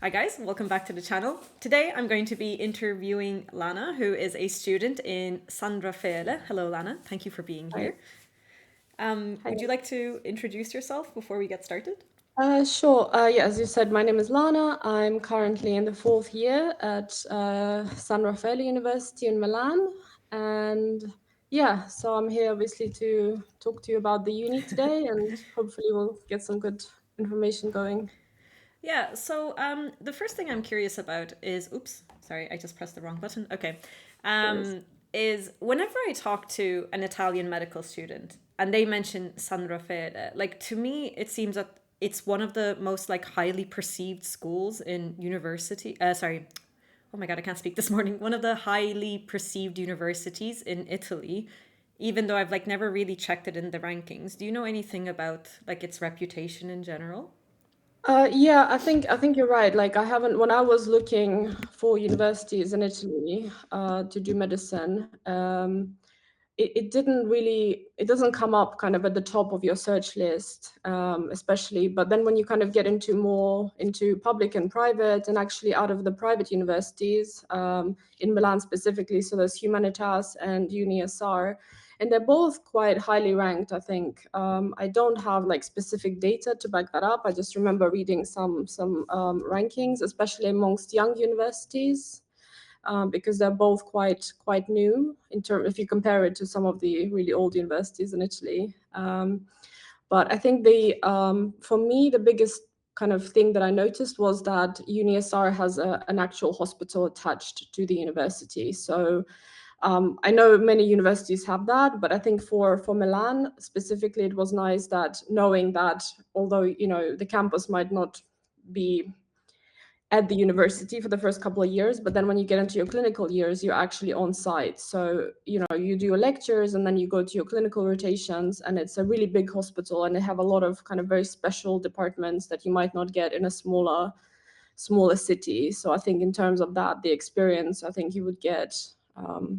Hi guys, welcome back to the channel. Today I'm going to be interviewing Lana, who is a student in San Rafaelle. Hello Lana, thank you for being Hi. here. Hi. Would you like to introduce yourself before we get started? Sure. Yeah, as you said, my name is Lana. I'm currently in the fourth year at San Rafaelle University in Milan. And yeah, so I'm here obviously to talk to you about the uni today and hopefully we'll get some good information going. Yeah, so the first thing I'm curious about is, oops, sorry, I just pressed the wrong button. Okay. Nice. Is whenever I talk to an Italian medical student and they mention San Rafaele, like to me, it seems that it's one of the most like highly perceived schools in university. Sorry, oh my God, I can't speak this morning. One of the highly perceived universities in Italy, even though I've like never really checked it in the rankings. Do you know anything about like its reputation in general? Yeah, I think you're right. Like I haven't when I was looking for universities in Italy to do medicine, it doesn't come up kind of at the top of your search list, especially. But then when you kind of get into more into public and private, and actually out of the private universities in Milan specifically, so there's Humanitas and UniSR, and they're both quite highly ranked. I think I don't have like specific data to back that up. I just remember reading some rankings, especially amongst young universities because they're both quite new in term if you compare it to some of the really old universities in Italy. But I think the for me the biggest kind of thing that I noticed was that UniSR has an actual hospital attached to the university. So I know many universities have that, but I think for Milan specifically, it was nice that knowing that although the campus might not be at the university for the first couple of years, but then when you get into your clinical years, you're actually on site. So, you do your lectures and then you go to your clinical rotations, and it's a really big hospital, and they have a lot of kind of very special departments that you might not get in a smaller city. So I think in terms of that, the experience I think you would get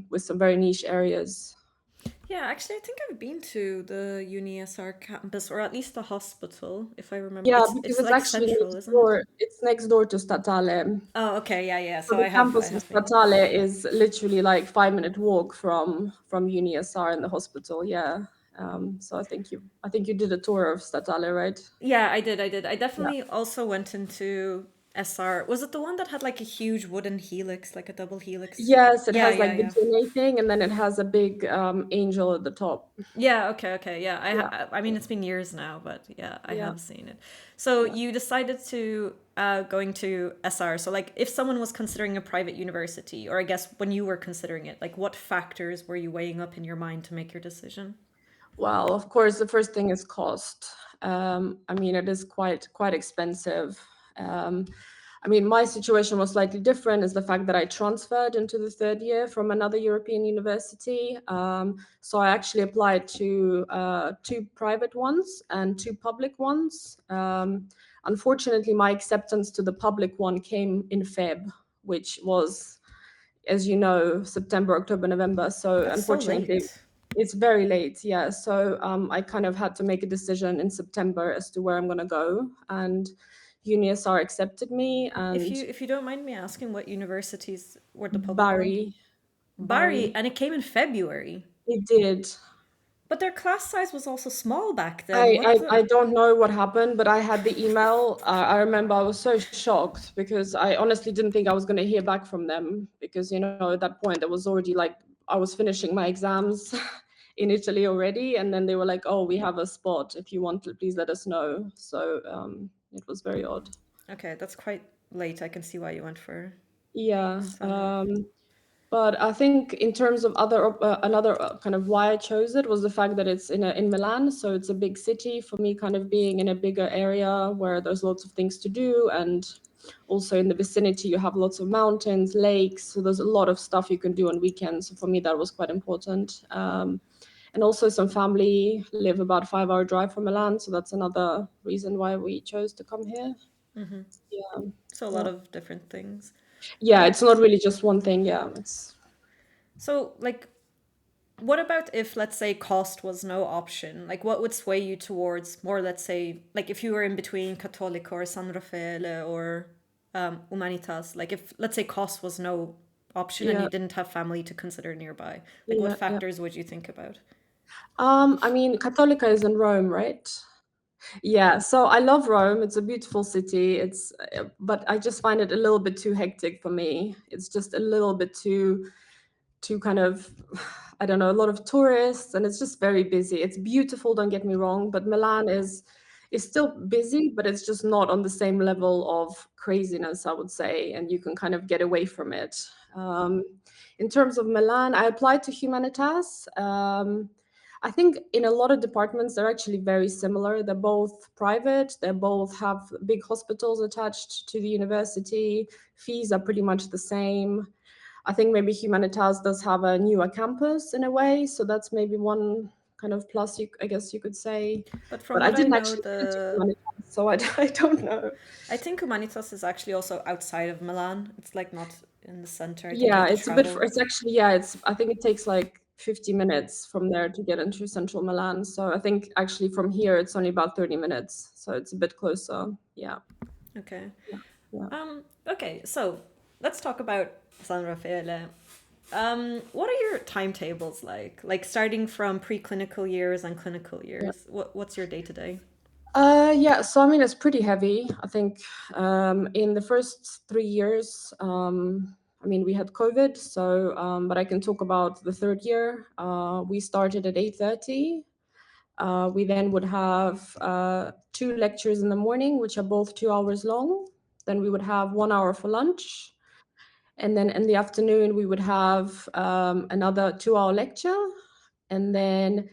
with some very niche areas. Yeah, actually, I think I've been to the UniSR campus, or at least the hospital, if I remember. Yeah, because It's it's like actually central, next isn't it? door. It's next door to Statale. Oh, okay, yeah, yeah. So So the I campus of have been. Statale is literally like 5 minute walk from UniSR and the hospital. Yeah. So I think you did a tour of Statale, right? Yeah, I did. I did. I Yeah. definitely also went into SR. Was it the one that had like a huge wooden helix, like a double helix? Yes, it Yeah, has yeah, like the yeah. DNA thing, and then it has a big angel at the top. Yeah, okay, okay. Yeah. Yeah. I mean it's been years now, but yeah, I Yeah. have seen it. So Yeah. you decided to going to SR. So like if someone was considering a private university, or I guess when you were considering it, like what factors were you weighing up in your mind to make your decision? Well, of course, the first thing is cost. I mean, it is quite expensive. Um, I mean, my situation was slightly different. Is the fact that I transferred into the third year from another European university. So I actually applied to two private ones and two public ones. Unfortunately, my acceptance to the public one came in Feb, which was, as you know, September, October, November. So That's so unfortunately, late. it's very late. Yeah. So I kind of had to make a decision in September as to where I'm going to go. And UniSR accepted me, and If you don't mind me asking, what universities were the public one? Barry, Bari, Barry, and it came in February. it did. But their class size was also small back then. I, What I, the? I don't know what happened, but I had the email. I remember I was so shocked because I honestly didn't think I was going to hear back from them because, at that point, it was already like I was finishing my exams in Italy already. And then they were like, oh, we have a spot. If you want to, please let us know. So it was very odd. Okay, that's quite late. I can see why you went for Yeah. summer. But I think in terms of another kind of why I chose it was the fact that it's in Milan, so it's a big city. For me, kind of being in a bigger area where there's lots of things to do, and also in the vicinity you have lots of mountains, lakes. So there's a lot of stuff you can do on weekends. So for me, that was quite important. And also, some family live about 5 hour drive from Milan, so that's another reason why we chose to come here. Yeah, So a lot yeah, of different things. yeah. It's not really just one thing. Yeah, it's So, like, what about if, let's say, cost was no option? Like, what would sway you towards more, let's say, like if you were in between Cattolico or San Raffaele or Humanitas? Like if, let's say, cost was no option and you Yeah, didn't have family to consider nearby, like what yeah, yeah. factors would you think about? I mean, Cattolica is in Rome, right? Yeah, so I love Rome. It's a beautiful city. But I just find it a little bit too hectic for me. It's just a little bit too kind of, I don't know, a lot of tourists, and it's just very busy. It's beautiful, don't get me wrong, but Milan is still busy, but it's just not on the same level of craziness, I would say, and you can kind of get away from it. Um, in terms of Milan, I applied to Humanitas. I think in a lot of departments they're actually very similar. They're both private. They both have big hospitals attached to the university. Fees are pretty much the same. I think maybe Humanitas does have a newer campus in a way, so that's maybe one kind of plus, I guess you could say. But from But I what I didn't know, actually get into Humanitas, so I don't know. I think Humanitas is actually also outside of Milan. It's like not in the center. I think you Yeah, have to it's a bit. travel. It's actually, yeah. I think it takes like 50 minutes from there to get into central Milan. So I think actually from here it's only about 30 minutes. So it's a bit closer. Yeah, Okay. yeah, yeah. Okay, so let's talk about San Rafaele. What are your timetables like? Like starting from preclinical years and clinical Yeah. years. What's your day to day? Yeah, so I mean, it's pretty heavy. I think in the first 3 years, I mean, we had COVID, so but I can talk about the third year. We started at 8:30. We then would have two lectures in the morning, which are both 2 hours long. Then we would have 1 hour for lunch. And then in the afternoon, we would have another 2 hour lecture. And then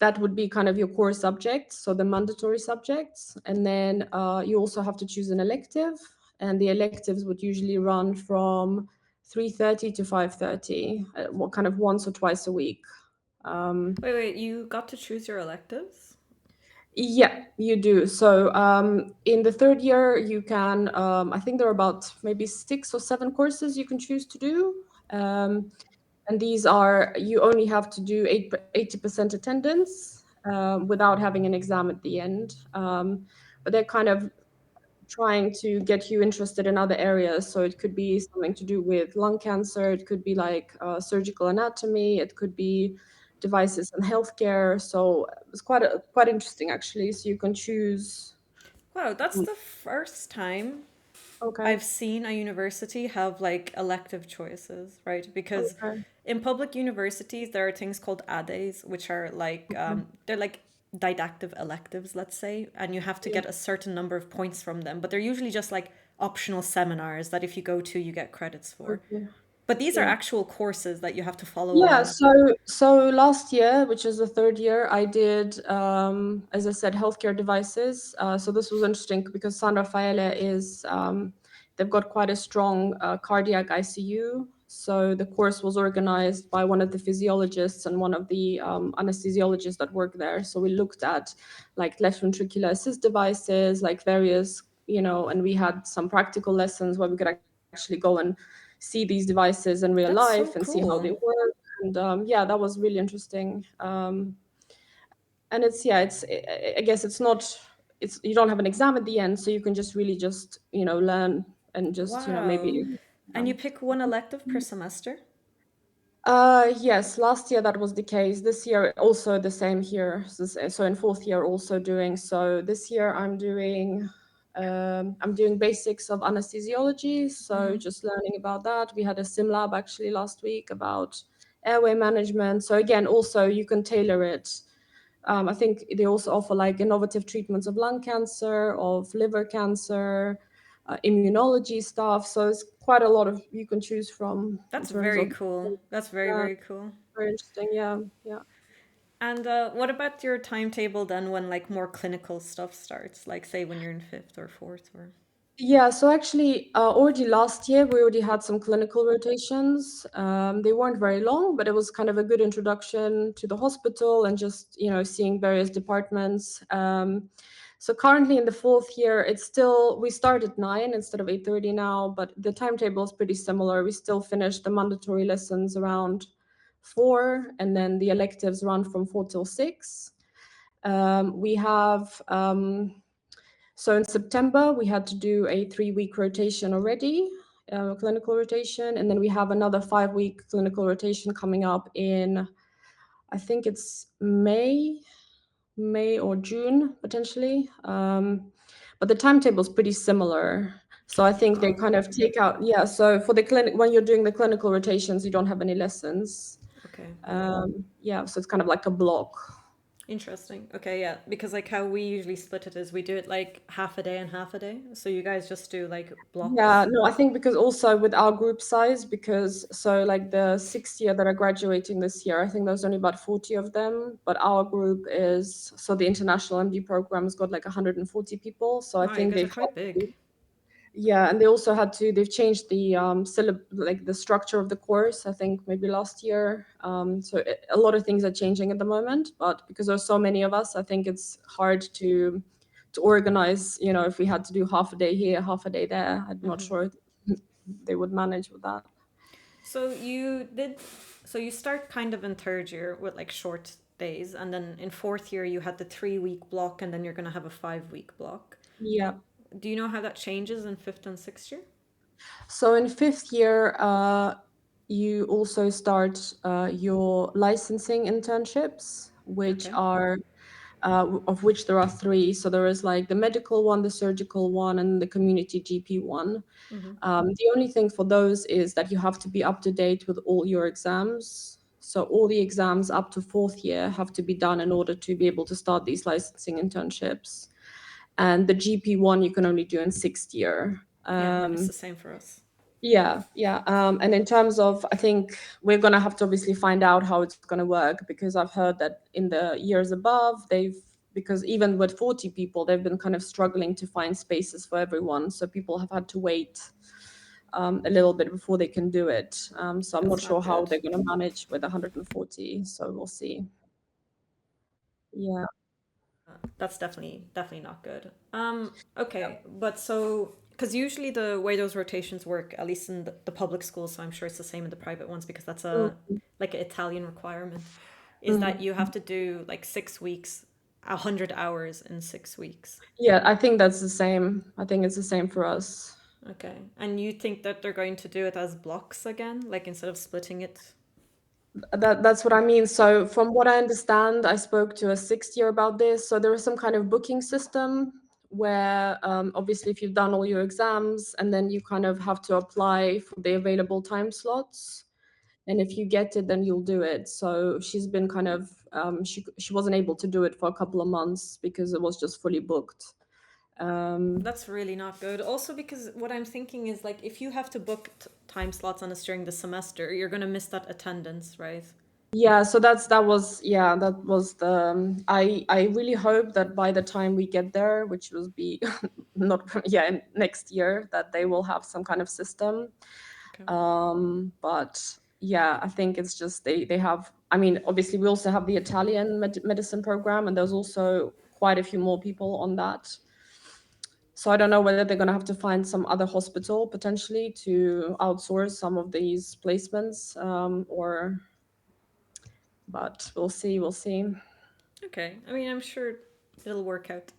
that would be kind of your core subjects, so the mandatory subjects. And then you also have to choose an elective. And the electives would usually run from 3:30 to 5:30, kind of once or twice a week. Um, Wait, you got to choose your electives? Yeah, you do. So in the third year, you can, I think there are about maybe 6 or 7 courses you can choose to do. Um, and these are, you only have to do 80% attendance without having an exam at the end. But they're kind of trying to get you interested in other areas. So it could be something to do with lung cancer, it could be like surgical anatomy, it could be devices and healthcare. So it's quite interesting actually. So you can choose. Wow, that's Mm, the first time Okay, I've seen a university have like elective choices, right? Because okay, in public universities, there are things called ADEs, which are like, okay. they're like didactic electives, let's say, and you have to Yeah, get a certain number of points from them. But they're usually just like optional seminars that if you go to, you get credits for. okay. But these are Yeah. actual courses that you have to follow Yeah, along. so last year, which is the third year, I did, as I said, healthcare devices. So this was interesting because San Rafaele is, they've got quite a strong cardiac ICU. So the course was organized by one of the physiologists and one of the anesthesiologists that work there. So we looked at like left ventricular assist devices, like various, and we had some practical lessons where we could actually go and see these devices in real That's so life and see how they cool. work. And yeah, that was really interesting. And it's yeah, I guess it's not it's you don't have an exam at the end, so you can just really just learn and just Wow. maybe. And you Um, pick one elective per semester? yes, last year that was the case. This year also the same here. So in fourth year also doing so. This year I'm doing basics of anesthesiology, so just learning about that. We had a sim lab actually last week about airway management. So again, also you can tailor it. I think they also offer like innovative treatments of lung cancer, of liver cancer, immunology stuff. So it's quite a lot of you can choose from in That's terms very of. cool. That's very, Yeah, very cool. very interesting. Yeah, yeah. And what about your timetable then when like more clinical stuff starts? Like say when you're in fifth or fourth or Yeah, so actually, already last year we already had some clinical rotations. They weren't very long, but it was kind of a good introduction to the hospital and just seeing various departments. So currently in the fourth year, it's still we start at 9 instead of 8:30 now, but the timetable is pretty similar. We still finish the mandatory lessons around 4, and then the electives run from 4 till 6. We have So in September, we had to do a 3-week rotation already, clinical rotation, and then we have another 5-week clinical rotation coming up in, I think it's May or June potentially. But the timetable is pretty similar. So I think they Oh, kind of take out, yeah. So for the clinic, when you're doing the clinical rotations, you don't have any lessons. okay. Yeah, so it's kind of like a block. Interesting. Okay, yeah, because like how we usually split it is we do it like half a day and half a day. So you guys just do like Yeah, blocks. no, I think because also with our group size, because so like the sixth year that are graduating this year, I think there's only about 40 of them, but our group is, so the international MD program's got like 140 people. So I Wow, you think guys are they've quite had to, big. yeah, and they also had to, they've changed the like the structure of the course, I think maybe last year. So a lot of things are changing at the moment, but because there's so many of us, I think it's hard to organize, if we had to do half a day here, half a day there. I'm not sure they would manage with that. So you did, so you start kind of in third year with like short days, and then in fourth year you had the 3 week block, and then you're gonna have a 5 week block. Yeah. Do you know how that changes in fifth and sixth year? So in fifth year, you also start your licensing internships, which Okay. are of which there are three. So there is like the medical one, the surgical one, and the community GP one. The only thing for those is that you have to be up to date with all your exams. So all the exams up to fourth year have to be done in order to be able to start these licensing internships. And the GP one you can only do in sixth year. Yeah, and it's the same for us. Yeah, yeah. And in terms of, I think we're gonna have to obviously find out how it's gonna work, because I've heard that in the years above, because even with 40 people, they've been kind of struggling to find spaces for everyone. So people have had to wait a little bit before they can do it. So I'm not That's sure not how good. they're gonna manage with 140. So we'll see. Yeah. That's definitely not good. Okay, but so because usually the way those rotations work, at least in the public schools, so I'm sure it's the same in the private ones because that's a like an Italian requirement, is that Mhm. you have to do like 6 weeks, 100 hours in 6 weeks. Yeah, I think that's the same. I think it's the same for us. Okay, and you think that they're going to do it as blocks again, like instead of splitting it? That's what I mean. So from what I understand, I spoke to a sixth year about this. So there is some kind of booking system where obviously if you've done all your exams, and then you kind of have to apply for the available time slots. And if you get it, then you'll do it. So she's been kind of she wasn't able to do it for a couple of months because it was just fully booked. Um, That's really not good. Also, because what I'm thinking is like if you have to book time slots on us during the semester, you're gonna miss that attendance, right? Yeah, so that was the I really hope that by the time we get there, which will be not next year, that they will have some kind of system. Okay. But yeah, I think it's just they have, I mean, obviously we also have the Italian medicine program, and there's also quite a few more people on that. So I don't know whether they're going to have to find some other hospital potentially to outsource some of these placements, or but we'll see. Okay. I mean, I'm sure it'll work out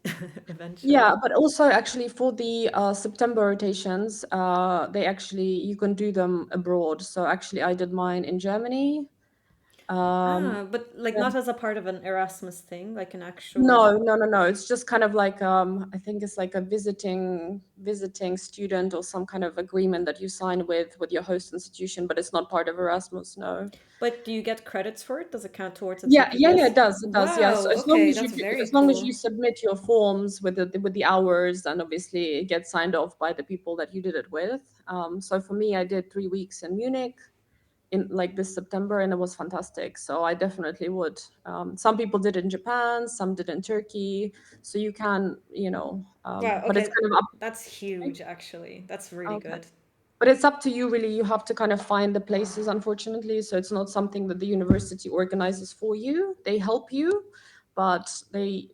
eventually. Yeah, but also actually for the September rotations, they actually you can do them abroad. So actually, I did mine in Germany. Um, Ah, but like yeah. not as a part of an Erasmus thing, like an actual. No, no, no, no. It's just kind of like I think it's like a visiting student or some kind of agreement that you sign with your host institution, but it's not part of Erasmus. No. But do you get credits for it? Does it count towards a Yeah, yeah, yeah, TPS? it does. It does. Yeah. So Wow. as long Okay, as you that's do, very as long as you cool. submit your forms with the hours, and obviously it gets signed off by the people that you did it with. So for me, I did 3 weeks in Munich in like this September, and it was fantastic. So I definitely would. Some people did in Japan, some did in Turkey. So you can, Wow. but it's Okay, kind of up. that's huge. Actually, that's really Okay. good. But it's up to you, really. You have to kind of find the places, unfortunately. So it's not something that the university organizes for you. They help you, but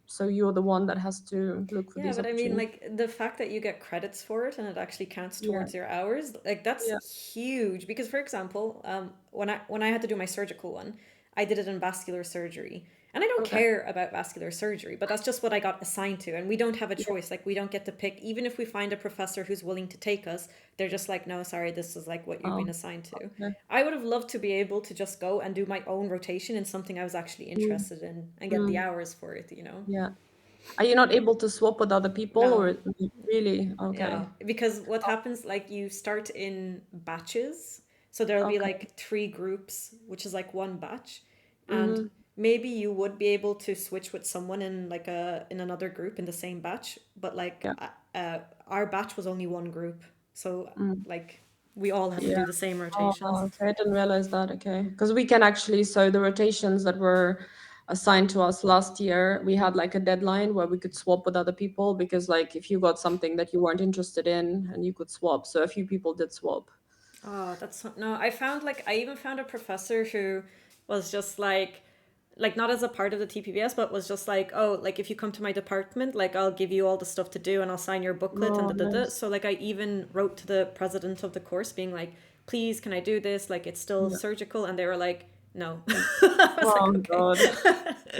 so you're the one that has to look for Yeah, these but I mean, opportunities. like the fact that you get credits for it and it actually counts Yeah, towards your hours, like yeah. that's huge. Because, for example, when I had to do my surgical one, I did it in vascular surgery, And I don't Okay. care about vascular surgery, but that's just what I got assigned to. And we don't have a Yeah. choice. Like, we don't get to pick. Even if we find a professor who's willing to take us, they're just like, no, sorry, this is like what you've Oh, been assigned to. okay. I would have loved to be able to just go and do my own rotation in something I was actually Mm, interested in and get the mm, hours for it, you know? yeah. Are you not able to swap with other people No. or really? Okay. Yeah, because what happens, like, you start in batches. So there'll be Okay. like three groups, which is like one batch. And Mm-hmm. maybe you would be able to switch with someone in like in another group in the same batch, but like Yeah. our batch was only one group. So Mm, like we all had to yeah. do the same Oh, rotations. okay. I didn't realize that. Okay. Because we can actually, so the rotations that were assigned to us last year, we had like a deadline where we could swap with other people because like if you got something that you weren't interested in and you could swap. So a few people did swap. Oh, no. I found like I even found a professor who was just like not as a part of the TPBS, but was just like, oh, like if you come to my department, like I'll give you all the stuff to do and I'll sign your booklet and Oh, da da da. nice. So like I even wrote to the president of the course, being like, please, can I do this? Like it's still Yeah. surgical, and they were like, no. I was like, Oh okay. God.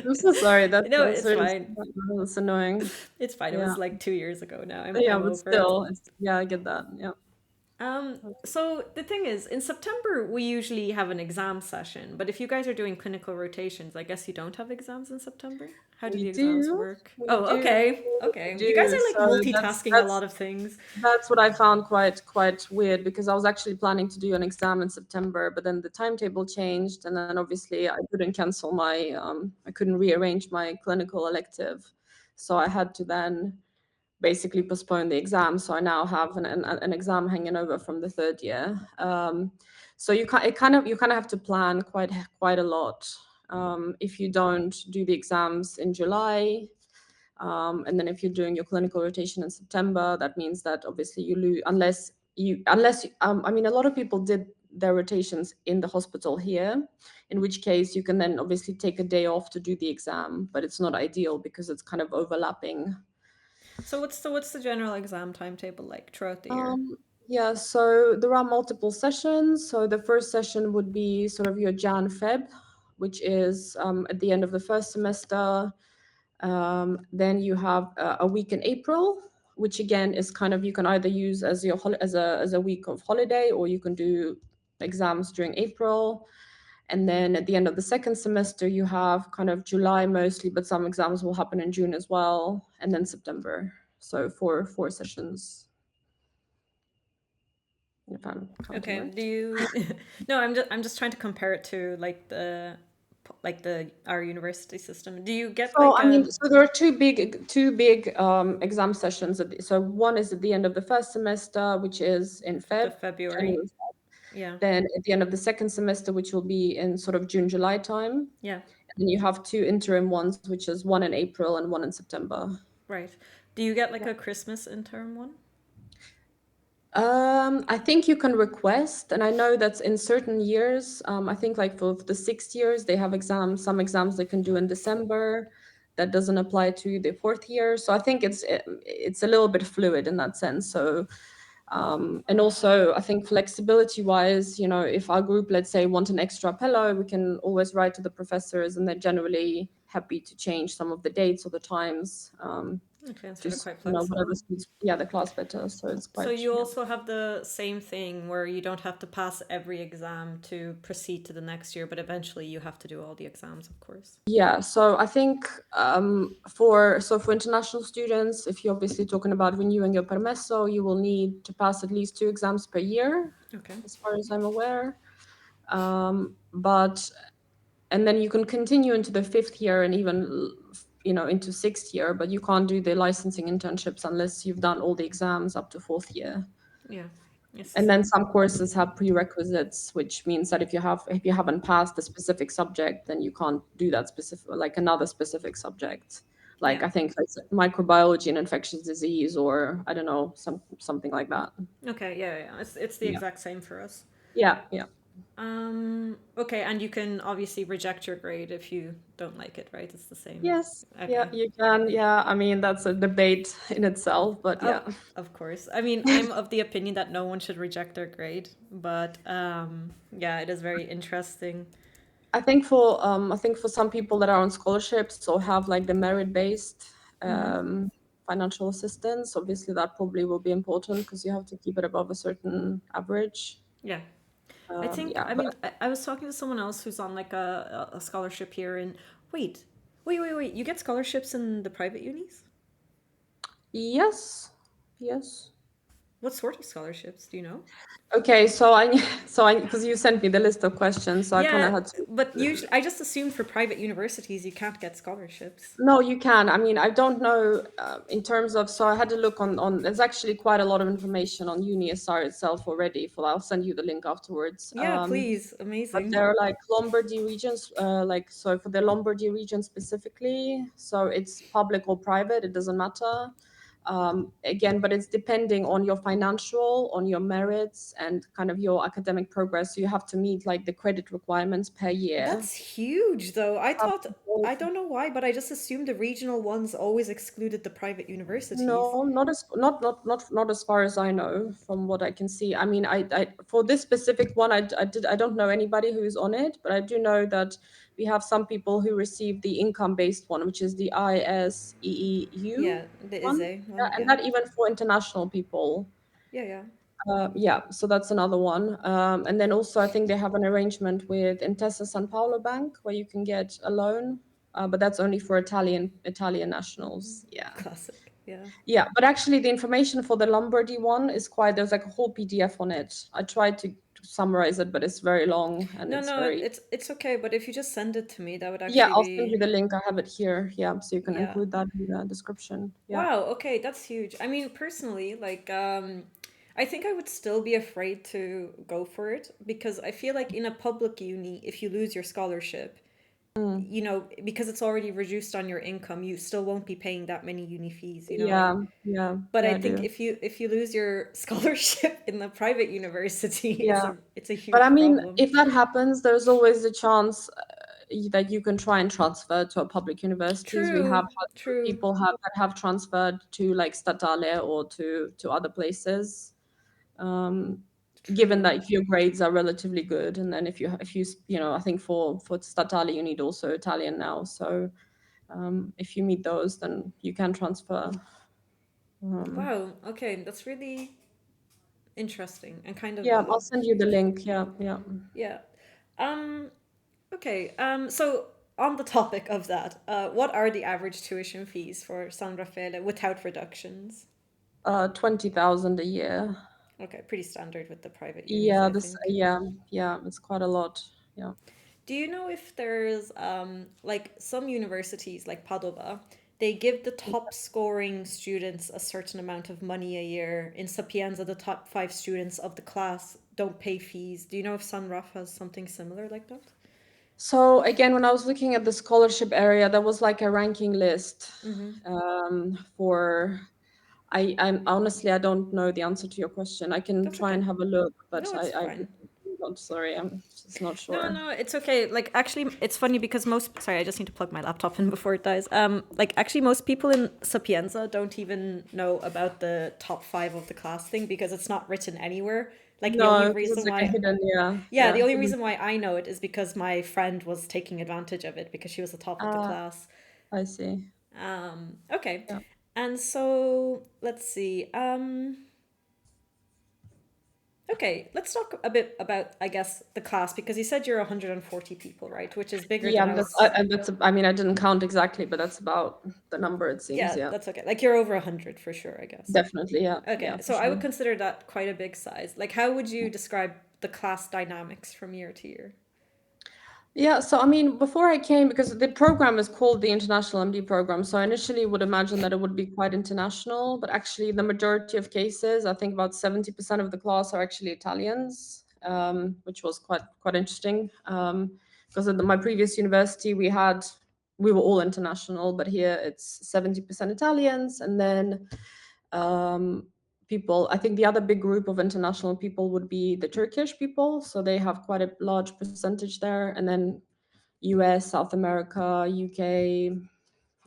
I'm so sorry. No, That's it's really fine. that's annoying. It's fine. It Yeah. was like 2 years ago now. Yeah, I'm but over it. still, it's yeah, I get that. Yeah. So the thing is, in September we usually have an exam session, but if you guys are doing clinical rotations, I guess you don't have exams in September. How do We the exams do. work? We Oh, do. okay, We okay. You guys do. are like So multitasking a lot of things. that's what I found quite weird because I was actually planning to do an exam in September, but then the timetable changed, and then obviously I couldn't cancel my I couldn't rearrange my clinical elective, so I had to then basically postpone the exam. So I now have an exam hanging over from the third year. So you kind of have to plan quite a lot. If you don't do the exams in July, and then if you're doing your clinical rotation in September, that means that obviously you lose I mean, a lot of people did their rotations in the hospital here, in which case you can then obviously take a day off to do the exam, but it's not ideal because it's kind of overlapping. So what's the general exam timetable like throughout the year? Um, yeah, so there are multiple sessions. So the first session would be sort of your Jan Feb, which is at the end of the first semester. Then you have a week in April, which again is kind of you can either use as your as a week of holiday, or you can do exams during April. And then at the end of the second semester, you have kind of July mostly, but some exams will happen in June as well, and then September. So four sessions, if I'm counting Okay. Do right. you? No, I'm just trying to compare it to like the our university system. Do you get So like I mean, so there are two big exam sessions. So one is at the end of the first semester, which is in the January. February? Yeah. Then at the end of the second semester, which will be in sort of June, July time. Yeah. And then you have two interim ones, which is one in April and one in September. Right. Do you get like Yeah. a Christmas intern one? I think you can request, and I know that's in certain years. I think like for the 6 years, they have exams, some exams they can do in December. That doesn't apply to the fourth year. So I think it's a little bit fluid in that sense. So and also, I think flexibility wise, if our group, let's say, want an extra fellow, we can always write to the professors, and they're generally happy to change some of the dates or the times, Okay, so they're just quite whatever flexible. suits, yeah, the class better. So it's So quite, you yeah. also have the same thing where you don't have to pass every exam to proceed to the next year, but eventually you have to do all the exams, of course. Yeah, so I think for international students, if you're obviously talking about renewing your permesso, you will need to pass at least two exams per year, Okay. as far as I'm aware. But and then you can continue into the fifth year and even into sixth year, but you can't do the licensing internships unless you've done all the exams up to fourth year. Yeah. Yes. And then some courses have prerequisites, which means that if you haven't passed a specific subject, then you can't do that specific, like another specific subject. Like Yeah. I think it's microbiology and infectious disease, or I don't know, something like that. Okay. Yeah. Yeah. It's the Yeah, exact same for us. yeah, yeah. Okay, and you can obviously reject your grade if you don't like it, right? It's the same. Yes, yeah, Okay. you can. Yeah, I mean that's a debate in itself, but Of yeah. of course. I mean, I'm of the opinion that no one should reject their grade, but yeah, it is very interesting. I think for some people that are on scholarships or have like the merit-based financial assistance, obviously that probably will be important because you have to keep it above a certain average. Yeah. I think, Yeah, I but mean, I was talking to someone else who's on like a scholarship here, and wait, wait. You get scholarships in the private unis? yes, yes. What sort of scholarships? Do you know? Okay, because you sent me the list of questions, so I kind of Yeah, had to. but usually I just assumed for private universities you can't get scholarships. No, you can. I mean, I don't know in terms of. So I had to look on. There's actually quite a lot of information on UniSR itself already. I'll send you the link afterwards. Yeah, please. But Amazing. there are like Lombardy regions, like so for the Lombardy region specifically. So it's public or private, it doesn't matter. Again, but it's depending on your financial, on your merits, and kind of your academic progress. So you have to meet like the credit requirements per year. That's huge, though. Have to go I don't know why, but I just assumed the regional ones always excluded the private universities. No, not as far as I know, from what I can see. I mean, I for this specific one, I don't know anybody who is on it, but I do know that we have some people who receive the income-based one, which is the ISEEU Yeah, the one. ISE Yeah, one. and Yeah. that even for international people. Yeah, yeah. Yeah, so that's another one. And then also, I think they have an arrangement with Intesa San Paolo Bank where you can get a loan, but that's only for Italian nationals. Yeah. Classic. Yeah. Yeah, but actually the information for the Lombardy one is quite, there's like a whole PDF on it. I tried to summarize it, but it's very long and No, it's no, very, it's okay, but if you just send it to me, that would yeah, actually I'll send you be the link. I have it here. Yeah, so you can yeah. include that in the description. Yeah. Wow, okay, that's huge. I mean, personally, like I think I would still be afraid to go for it because I feel like in a public uni, if you lose your scholarship, Mm. you know, because it's already reduced on your income, you still won't be paying that many uni fees, you know, like Yeah, yeah, but yeah, I I think do. if you lose your scholarship in the private university, Yeah. it's a But I huge mean, problem. if that happens, there's always a chance that you can try and transfer to a public universities. We have True, had some true, people that have transferred to like Statale or to other places. um, Given true. that if your grades are relatively good, and then if you, I think for statali you need also Italian now. So if you meet those, then you can transfer. Um, Wow, okay, that's really interesting and kind of yeah, I'll send you the huge. link. Yeah, yeah. Yeah. Um, okay. So on the topic of that, what are the average tuition fees for San Rafaele without reductions? 20,000 a year. Okay, pretty standard with the private unis, Yeah, I this. think. Yeah, yeah, it's quite a lot. Yeah. Do you know if there's like some universities like Padova, they give the top scoring students a certain amount of money a year. In Sapienza, the top five students of the class don't pay fees. Do you know if San Raf has something similar like that? So again, when I was looking at the scholarship area, there was like a ranking list Mm-hmm. for. I'm honestly, I don't know the answer to your question. I can That's try and okay. have a look, but No, it's I'm fine. not sorry. I'm just not No, sure. no, it's okay. Like actually it's funny because most sorry, I just need to plug my laptop in before it dies. Like actually most people in Sapienza don't even know about the top five of the class thing because it's not written anywhere. Like the only No, because it's reason like a why hidden, yeah, yeah, the yeah, only hidden. reason why I know it is because my friend was taking advantage of it because she was the top of the Ah, class. I see. Okay. Yeah. And so let's see. Okay, let's talk a bit about, I guess, the class because you said you're 140 people, right? Which is bigger Yeah, than I was. I mean, I didn't count exactly, but that's about the number it seems. Yeah, Yeah, that's okay. Like you're over 100 for sure, I guess. definitely. Yeah, Okay, yeah, for so I would sure. consider that quite a big size. Like, how would you describe the class dynamics from year to year? Yeah, so I mean, before I came, because the program is called the International MD program, so I initially would imagine that it would be quite international, but actually, the majority of cases, I think about 70% of the class are actually Italians, which was quite interesting. Because at my previous university, we were all international, but here it's 70% Italians, and then um, people. I think the other big group of international people would be the Turkish people, so they have quite a large percentage there, and then US, South America, UK,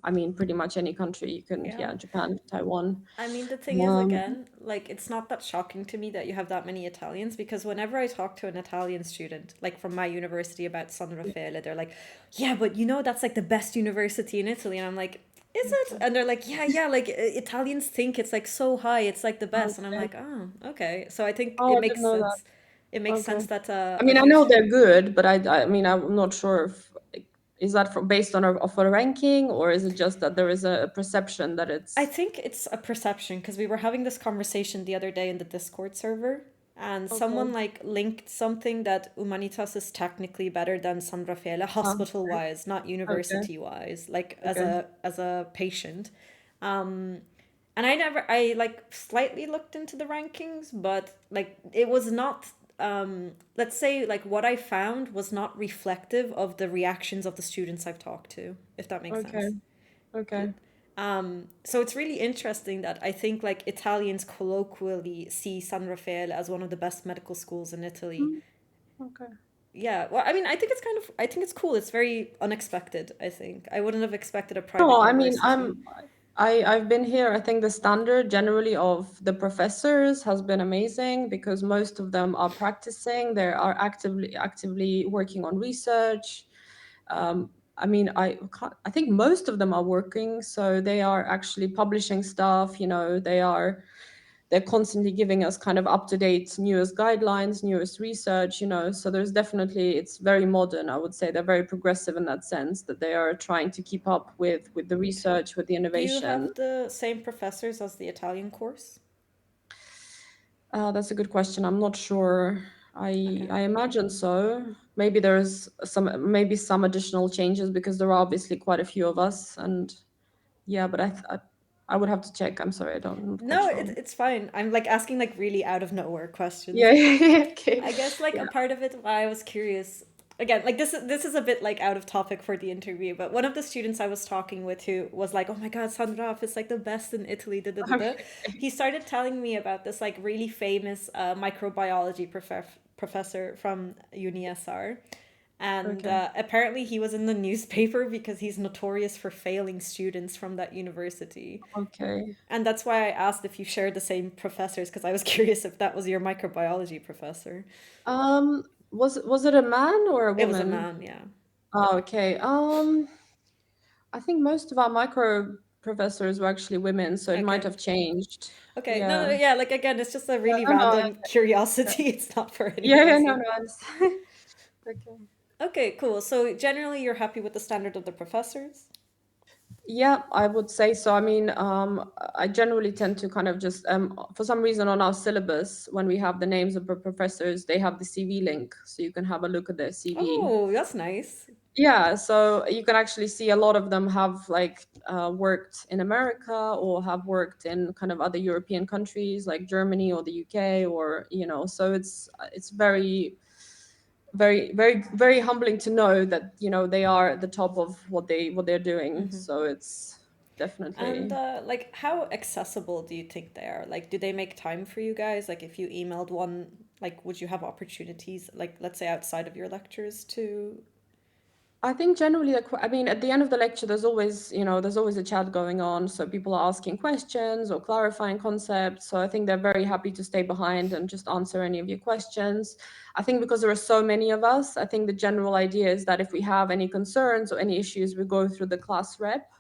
I mean, pretty much any country you can, Yeah. yeah, Japan, Taiwan. I mean, the thing is, Um, again, like, it's not that shocking to me that you have that many Italians because whenever I talk to an Italian student, like from my university about San Rafaele, they're like, yeah, but you know, that's like the best university in Italy. And I'm like, is it? And they're like, yeah, like Italians think it's like so high, it's like the best. And I'm okay. like, oh, okay. So I think Oh, it I makes didn't know that. sense. It makes Okay. sense that I a mean, I few. know they're good, but I mean, I'm not sure if is that based on of a ranking, or is it just that there is a perception that I it's think it's a perception because we were having this conversation the other day in the Discord server, and someone okay? like linked something that Humanitas is technically better than San Rafaele hospital Okay. wise, not Okay. university wise, like Okay. as a patient. Um, and I like slightly looked into the rankings, but like it was not. Let's say like what I found was not reflective of the reactions of the students I've talked to, if that makes Okay. sense. Okay. So it's really interesting that I think like Italians colloquially see San Rafael as one of the best medical schools in Italy. Mm, okay. Yeah, well, I mean, I think it's kind of, I think it's cool. It's very unexpected, I think. I wouldn't have expected a private No, I mean, university. I've been here. I think the standard generally of the professors has been amazing because most of them are practicing. They are actively working on research. I mean, I think most of them are working, so they are actually publishing stuff. They're constantly giving us kind of up to date newest guidelines, newest research. So there's definitely, it's very modern. I would say they're very progressive in that sense, that they are trying to keep up with the research, with the Do you innovation. have the same professors as the Italian course? That's a good question. I'm not sure. I Okay. I imagine so. Maybe there's maybe some additional changes because there are obviously quite a few of us, and yeah, but I would have to check. I'm sorry, I'm not quite No, sure. it's fine. I'm like asking like really out of nowhere questions. Yeah, yeah, okay. I guess like a Yeah. part of it why I was curious again, like this is a bit like out of topic for the interview, but one of the students I was talking with who was like, "Oh my God, San Raf is like the best in Italy." Da, da, da, da. Okay. He started telling me about this like really famous microbiology professor from UniSR. And Okay. apparently he was in the newspaper because he's notorious for failing students from that university. Okay. And that's why I asked if you shared the same professors because I was curious if that was your microbiology professor. Was it a man or a It was a woman? man, yeah. Oh, okay. I think most of our micro professors were actually women, so it might Okay. have changed. Okay. No, Yeah. no, yeah, like again, it's just a Yeah, really no, no, random curiosity. It's not for any yeah, no, reason. no, I understand. Okay. Okay, cool. So generally you're happy with the standard of the professors? Yeah, I would say so. I mean, I generally tend to kind of just, for some reason on our syllabus, when we have the names of the professors, they have the CV link, so you can have a look at their CV. Oh, that's nice. Yeah, so you can actually see a lot of them have like worked in America or have worked in kind of other European countries like Germany or the UK, or so it's very humbling to know that they are at the top of what they're doing. So it's And definitely. like how accessible do you think they are? Like do they make time for you guys? Like if you emailed one, like would you have opportunities like let's say outside of your lectures to I think generally, I mean, at the end of the lecture, there's always a chat going on. So people are asking questions or clarifying concepts. So I think they're very happy to stay behind and just answer any of your questions. I think because there are so many of us, I think the general idea is that if we have any concerns or any issues, we go through the class rep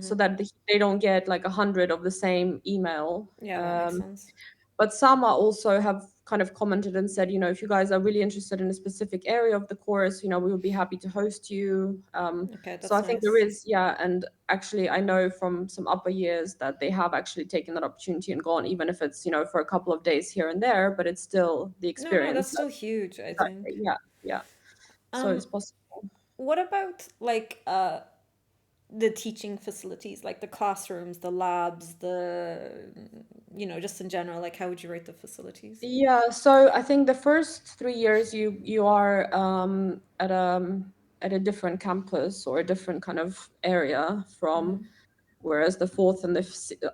so that they don't get like 100 of the same email. Yeah, that makes sense. But some are also have kind of commented and said, if you guys are really interested in a specific area of the course, we would be happy to host you. Okay, So that's I think there nice. is, yeah. And actually, I know from some upper years that they have actually taken that opportunity and gone, even if it's, for a couple of days here and there, but it's still the No, no, that's experience. still huge, I Exactly. think. Yeah. Yeah. So Um, it's possible. what about like the teaching facilities, like the classrooms, the labs, just in general, like how would you rate the facilities? Yeah, so I think the first 3 years you are at a different campus or a different kind of area from, whereas the fourth and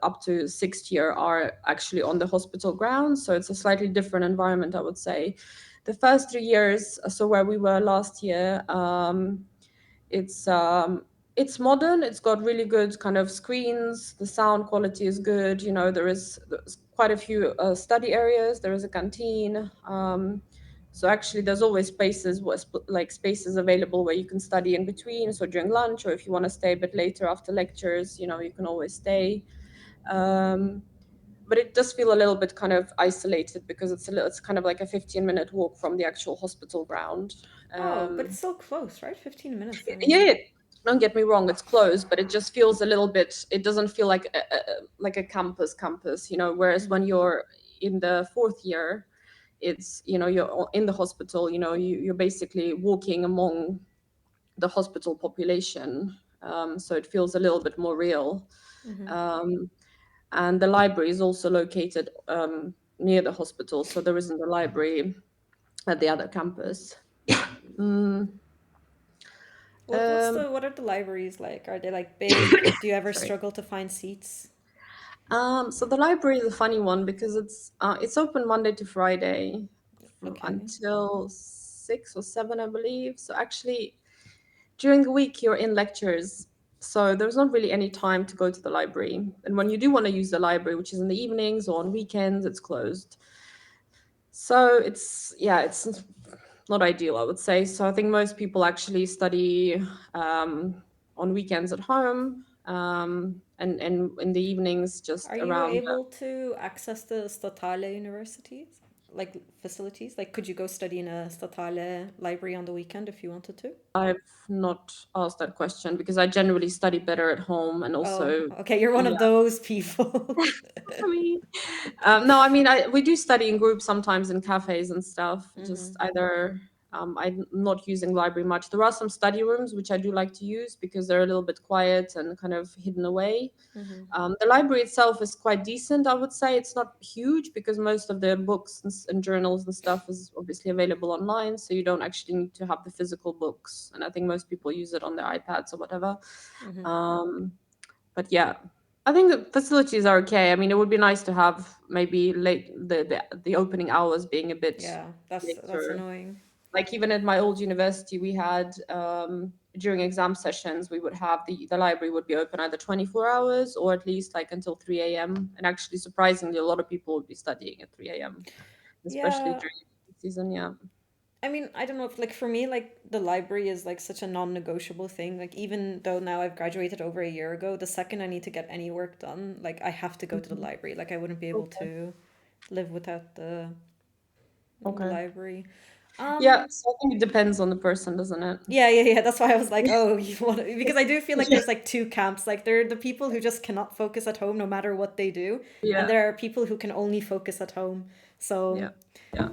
up to sixth year are actually on the hospital grounds. So it's a slightly different environment, I would say. The first 3 years, so where we were last year, it's It's modern. It's got really good kind of screens. The sound quality is good. There's quite a few study areas. There is a canteen. So actually, there's always spaces available where you can study in between. So during lunch, or if you want to stay a bit later after lectures, you can always stay. Um, but it does feel a little bit kind of isolated because it's kind of like a 15-minute walk from the actual hospital ground. Oh, but Um, it's still close, right? 15 minutes. I yeah, mean, yeah, don't get me wrong, it's closed, but it just feels a little bit, it doesn't feel like like a campus, whereas when you're in the fourth year, you're in the hospital, you're basically walking among the hospital population. So it feels a little bit more real. Um, and the library is also located near the hospital, so there isn't a library at the other campus. Mm, um, what are the libraries like? Are they like big? Do you ever sorry. struggle to find seats? So the library is a funny one because it's open Monday to Friday Okay. until 6 or 7, I believe. So actually, during the week you're in lectures, so there's not really any time to go to the library. And when you do want to use the library, which is in the evenings or on weekends, it's closed. So it's not ideal, I would say. So I think most people actually study on weekends at home, and in the evenings Are just you around. able to access the statale universities, like facilities? Like, could you go study in a statale library on the weekend if you wanted to? I've not asked that question because I generally study better at home, and Oh, also, okay, you're one yeah. of those people. I mean, no, I mean, we do study in groups sometimes in cafes and stuff. Just either I'm not using library much. There are some study rooms which I do like to use because they're a little bit quiet and kind of hidden away. The library itself is quite decent, I would say. It's not huge because most of the books and journals and stuff is obviously available online, so you don't actually need to have the physical books. And I think most people use it on their iPads or whatever. Um, but yeah, I think the facilities are okay. I mean, it would be nice to have maybe the opening hours being a bit Yeah, that's later. annoying. Like even at my old university, we had during exam sessions, we would have the library would be open either 24 hours or at least like until 3 a.m. And actually, surprisingly, a lot of people would be studying at 3 a.m., especially Yeah, during the season. Yeah. I mean, I don't know if like for me, like the library is like such a non-negotiable thing. Like even though now I've graduated over a year ago, the second I need to get any work done, like I have to go to the Mhm. library. Like I wouldn't be able Okay. to live without the Okay. library. Yeah. Um, So I think it depends on the person, doesn't it? yeah. That's why I was like, oh, you want to, because I do feel like there's like two camps. Like there are the people who just cannot focus at home no matter what they do, and Yeah. there are people who can only focus at home. So Yeah. Yeah.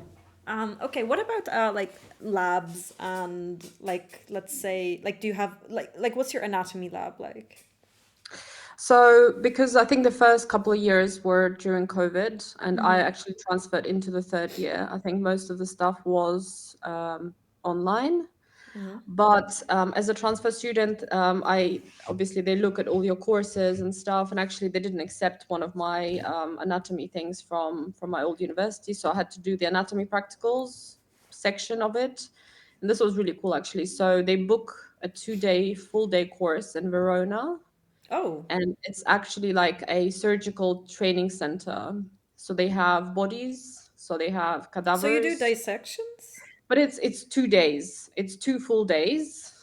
okay, what about like labs and like let's say like do you have like what's your anatomy lab like? So, because I think the first couple of years were during COVID, and I actually transferred into the third year, I think most of the stuff was online. But as a transfer student, I obviously they look at all your courses and stuff, and actually they didn't accept one of my anatomy things from my old university, so I had to do the anatomy practicals section of it, and this was really cool actually. So they book a 2-day full day course in Verona, Oh, and it's actually like a surgical training center. So they have bodies, so they have so you do cadavers, dissections? but it's 2 days. It's 2 full days.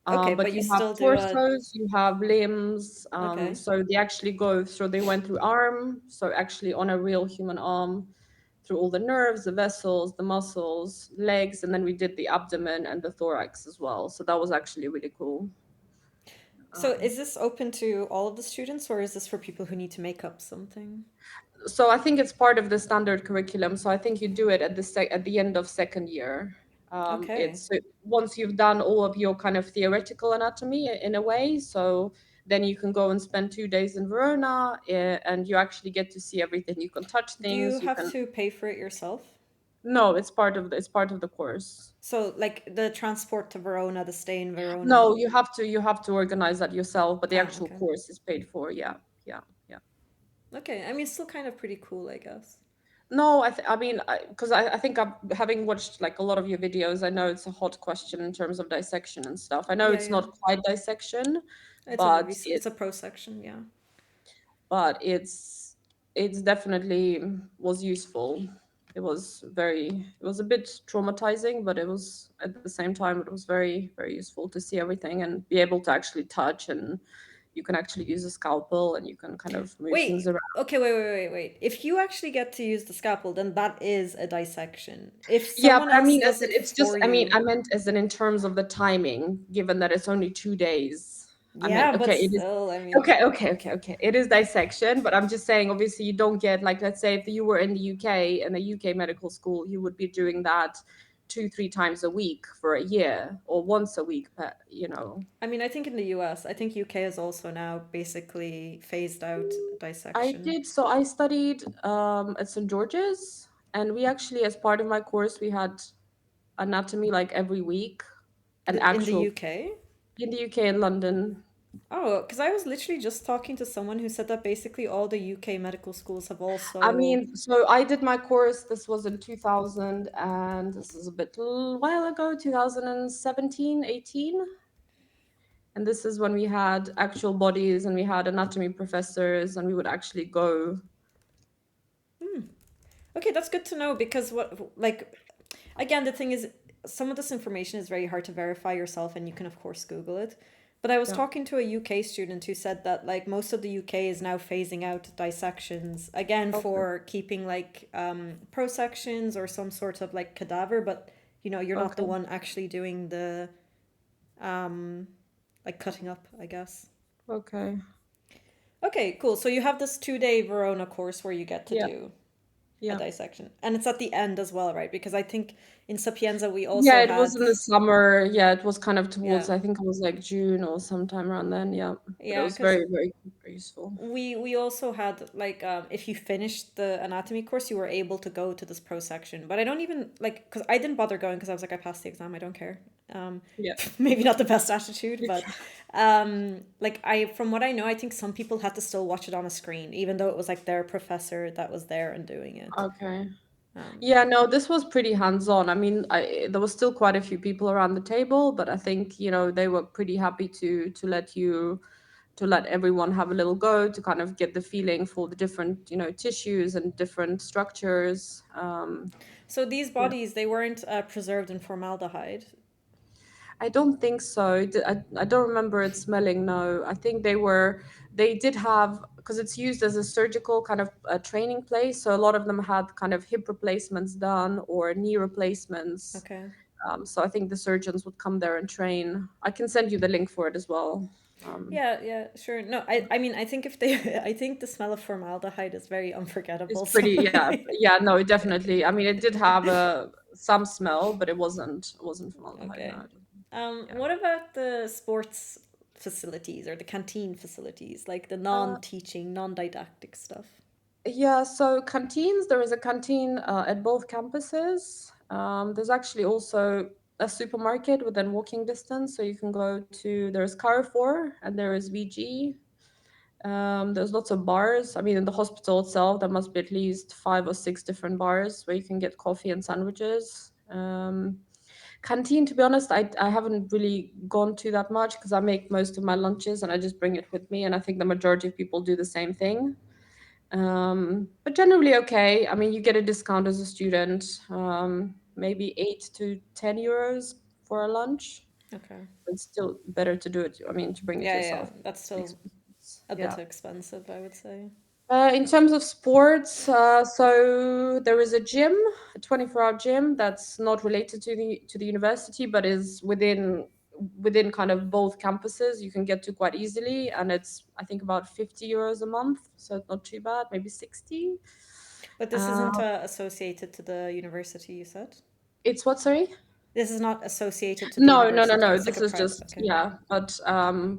Okay, But but you you have still do a torsos, you have limbs. okay. So they actually go. So they went through arm. So actually on a real human arm, through all the nerves, the vessels, the muscles, legs, and then we did the abdomen and the thorax as well. So that was actually really cool. So Um, is this open to all of the students or is this for people who need to make up something? so I think it's part of the standard curriculum. So I think you do it at at the end of second year. Okay. It's once you've done all of your kind of theoretical anatomy in a way. So then you can go and spend 2 days in Verona, and you actually get to see everything. You can touch Do you things. You have can. to pay for it yourself? No, it's part of the course. So like the transport to Verona, the stay in Verona. No, you have to organize that yourself, but the Ah, actual okay. course is paid for. Yeah, yeah, yeah. Okay, I mean, it's still kind of pretty cool, I guess. No, I mean, because I think I'm having watched like a lot of your videos. I know it's a hot question in terms of dissection and stuff. I know Yeah, it's yeah. not quite dissection, It's a but it's a pro section, yeah. but it's definitely was useful. It was a bit traumatizing, but it was at the same time it was very useful to see everything and be able to actually touch, and you can actually use a scalpel and you can kind of move things Wait, around. okay, wait. If you actually get to use the scalpel, then that is a dissection. If Yeah, someone but I else mean, does it it's just, for I mean, you, I meant as in terms of the timing, given that it's only 2 days. I mean, yeah, but okay, it is still, I mean, okay. It is dissection, but I'm just saying, obviously, you don't get like, let's say, if you were in the UK in a UK medical school, you would be doing that 2, 3 times a week for a year, or once a week, but I think in the US, I think UK is also now basically phased out I dissection. did. So I studied at St. George's, and we actually, as part of my course, we had anatomy like every week, an In the actual UK? in the UK in London. Oh, because I was literally just talking to someone who said that basically all the UK medical schools have I also. mean, so I did my course. This was in 2000, and this is a bit while ago, 2017, 18. And this is when we had actual bodies and we had anatomy professors, and we would actually go. Okay, that's good to know because like, again, the thing is, some of this information is very hard to verify yourself, and you can, of course, Google it. But I was Yeah. talking to a UK student who said that, like, most of the UK is now phasing out dissections, again, Okay. for keeping, like, prosections or some sort of, like, cadaver, but, you're not the Okay. one actually doing the, um, like, cutting up, I guess. Okay. Okay, cool. So you have this 2-day Verona course where you get to Yeah. do a Yeah. dissection. And it's at the end as well, right? Because I think in Sapienza we Yeah, also it was had, in the summer. Yeah, it was kind of yeah, towards, I think it was like June or sometime around then. Yeah. But it yeah, was because very useful. we also had, like, if you finished the anatomy course, you were able to go to this pro section. But I don't even like, because I didn't bother going because I was like, I passed the exam, I don't care. Yeah. Maybe not the best attitude, but like, I from what I know, I think some people had to still watch it on a screen, even though it was like their professor that was there and doing it. Okay. Um, Yeah, no, this was pretty hands-on. I mean, there was still quite a few people around the table, but I think, they were pretty happy to let to let everyone have a little go to kind of get the feeling for the different, tissues and different structures. so these Yeah. bodies, they weren't preserved in formaldehyde. I don't think so. I don't remember it smelling, no. I think they did have, because it's used as a surgical kind of training place. So a lot of them had kind of hip replacements done or knee replacements. Okay. So I think the surgeons would come there and train. I can send you the link for it as well. Yeah, yeah, sure. No, I mean, I think if they, I think the smell of formaldehyde is very It's unforgettable. So, pretty, yeah, yeah. No, it definitely. I mean, it did have some smell, but it wasn't formaldehyde. No, okay. it wasn't. Yeah. What about the sports facilities or the canteen facilities, like the Uh, non-teaching, non-didactic stuff? Yeah, so canteens, there is a canteen at both campuses. There's actually also a supermarket within walking distance. So you can go to, there's Carrefour and there is VG. There's lots of bars. I mean, in the hospital itself, there must be at least 5 or 6 different bars where you can get coffee and sandwiches. Canteen, to be honest, I haven't really gone to that much because I make most of my lunches and I just bring it with me. And I think the majority of people do the same thing. But generally okay. I mean, you get a discount as a student, maybe 8 to 10 euros for a lunch. Okay. It's still better to do it. I mean, to bring it Yeah, yeah, yourself. that's still a Yeah. bit expensive, I would say. In terms of sports, so there is a gym, a 24-hour gym that's not related to the university, but is within kind of both campuses. You can get to quite easily, and it's I think about 50 euros a month, so it's not too bad, maybe 60. But this Uh, isn't associated to the university, you said? it's what, sorry? This is not associated to the No. university. It's like This a is private. just, Okay. yeah,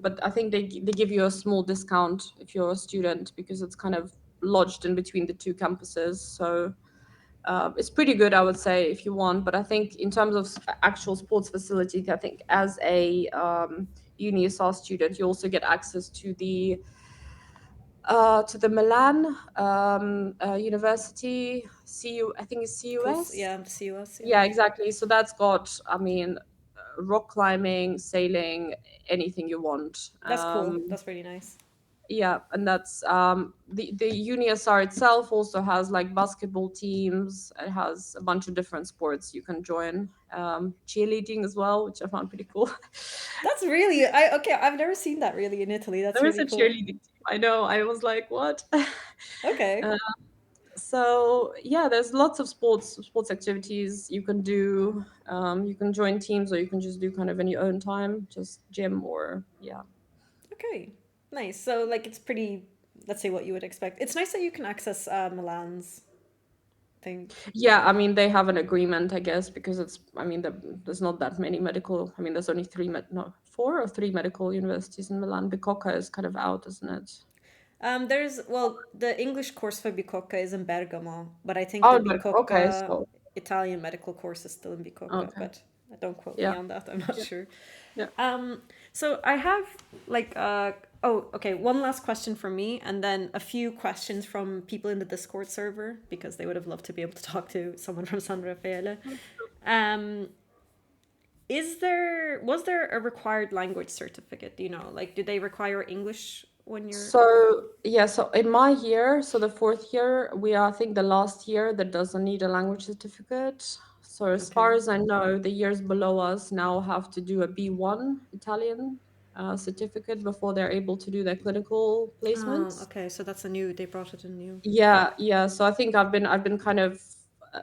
but I think they give you a small discount if you're a student because it's kind of lodged in between the two campuses. So it's pretty good, I would say, if you want. But I think in terms of actual sports facilities, I think as a uni SAR student, you also get access to the To the Milan University, CU, I think it's Cool. CUS. Yeah, the CUS. Yeah, Yeah, exactly. So that's got, I mean, rock climbing, sailing, anything you want. that's cool. That's really nice. Yeah, and that's the UniSR itself also has like basketball teams. It has a bunch of different sports you can join. Cheerleading as well, which I found pretty cool. That's really I okay. I've never seen that really in Italy. That's There is really a cool. cheerleading team. I know. I was like, what? Okay. Uh, so yeah, there's lots of sports activities you can do. You can join teams, or you can just do kind of in your own time, just gym or yeah. Okay. Nice. So like it's pretty. Let's say what you would expect. It's nice that you can access Milan's thing. Yeah, I mean they have an agreement, I guess, because it's. I mean, there's not that many medical. I mean, there's only no, four or three medical universities in Milan. Bicocca is kind of out, isn't it? There's well, the English course for Bicocca is in Bergamo, but I think the Oh, but okay, Bicocca so Italian medical course is still in Bicocca, okay, but don't quote me yeah, on that. I'm not yeah, sure. yeah. So I have like oh okay, one last question from me, and then a few questions from people in the Discord server because they would have loved to be able to talk to someone from San Rafaele. Um, was there a required language certificate? Do you know? Like, do they require English when you're So yeah, so in my year, so the fourth year, we are I think the last year that doesn't need a language certificate. So as far okay? as I know, the years below us now have to do a B1 Italian certificate before they're able to do their clinical Oh, placements. okay. So that's a new. They brought it in new. Yeah, yeah. So I think I've been kind of uh,